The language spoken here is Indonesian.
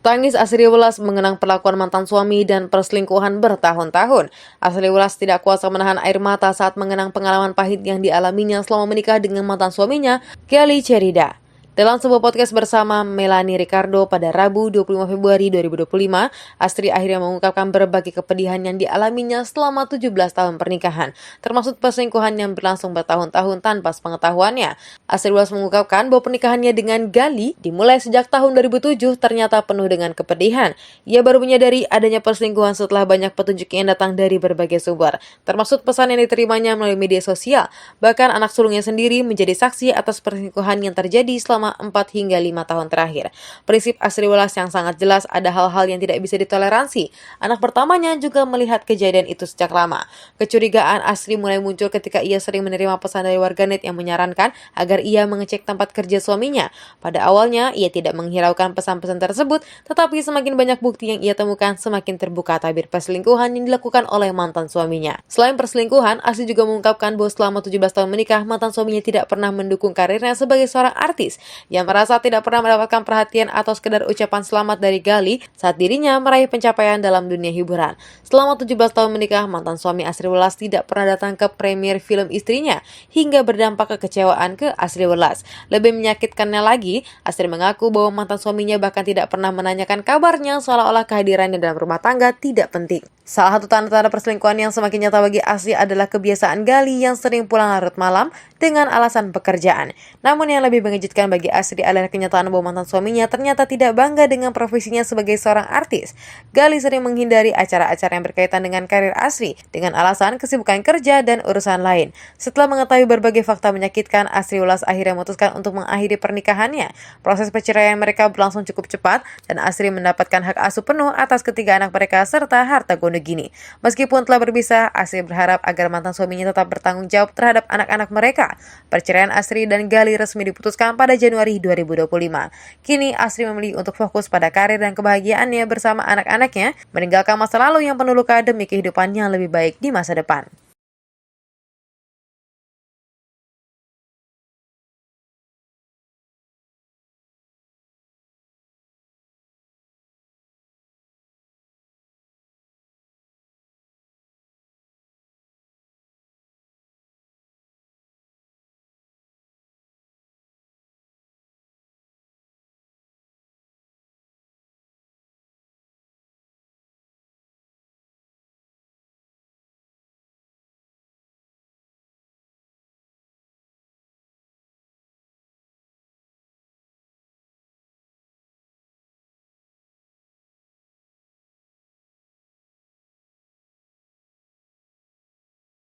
Tangis Asri Welas mengenang perlakuan mantan suami dan perselingkuhan bertahun-tahun. Asri Welas tidak kuasa menahan air mata saat mengenang pengalaman pahit yang dialaminya selama menikah dengan mantan suaminya, Kelly Cherida. Dalam sebuah podcast bersama Melanie Ricardo pada Rabu 25 Februari 2025, Astri akhirnya mengungkapkan berbagai kepedihan yang dialaminya selama 17 tahun pernikahan, termasuk perselingkuhan yang berlangsung bertahun-tahun tanpa sepengetahuannya. Astri Welas mengungkapkan bahwa pernikahannya dengan Gali dimulai sejak tahun 2007 ternyata penuh dengan kepedihan. Ia baru menyadari adanya perselingkuhan setelah banyak petunjuk yang datang dari berbagai sumber, termasuk pesan yang diterimanya melalui media sosial. Bahkan anak sulungnya sendiri menjadi saksi atas perselingkuhan yang terjadi selama 4 hingga 5 tahun terakhir. Prinsip Asri Welas yang sangat jelas, ada hal-hal yang tidak bisa ditoleransi. Anak pertamanya juga melihat kejadian itu sejak lama. Kecurigaan Asri mulai muncul ketika ia sering menerima pesan dari warganet yang menyarankan agar ia mengecek tempat kerja suaminya. Pada awalnya, ia tidak menghiraukan pesan-pesan tersebut, tetapi semakin banyak bukti yang ia temukan, semakin terbuka tabir perselingkuhan yang dilakukan oleh mantan suaminya. Selain perselingkuhan, Asri juga mengungkapkan bahwa selama 17 tahun menikah, mantan suaminya tidak pernah mendukung karirnya sebagai seorang artis. Yang merasa tidak pernah mendapatkan perhatian atau sekedar ucapan selamat dari Gali saat dirinya meraih pencapaian dalam dunia hiburan. Selama 17 tahun menikah, mantan suami Asri Welas tidak pernah datang ke premier film istrinya, hingga berdampak kekecewaan ke Asri Welas. Lebih menyakitkannya lagi, Asri mengaku bahwa mantan suaminya bahkan tidak pernah menanyakan kabarnya, seolah-olah kehadirannya dalam rumah tangga tidak penting. Salah satu tanda-tanda perselingkuhan yang semakin nyata bagi Asri adalah kebiasaan Gali yang sering pulang larut malam dengan alasan pekerjaan. Namun yang lebih mengejutkan bagi Asri adalah kenyataan bahwa mantan suaminya ternyata tidak bangga dengan profesinya sebagai seorang artis. Gali sering menghindari acara-acara yang berkaitan dengan karir Asri dengan alasan kesibukan kerja dan urusan lain. Setelah mengetahui berbagai fakta menyakitkan, Asri Welas akhirnya memutuskan untuk mengakhiri pernikahannya. Proses perceraian mereka berlangsung cukup cepat dan Asri mendapatkan hak asuh penuh atas ketiga anak mereka serta harta gono gini. Meskipun telah berpisah, Asri berharap agar mantan suaminya tetap bertanggung jawab terhadap anak-anak mereka. Perceraian Asri dan Gali resmi diputuskan pada Januari 2025. Kini Asri memilih untuk fokus pada karir dan kebahagiaannya bersama anak-anaknya, meninggalkan masa lalu yang penuh luka demi kehidupan yang lebih baik di masa depan.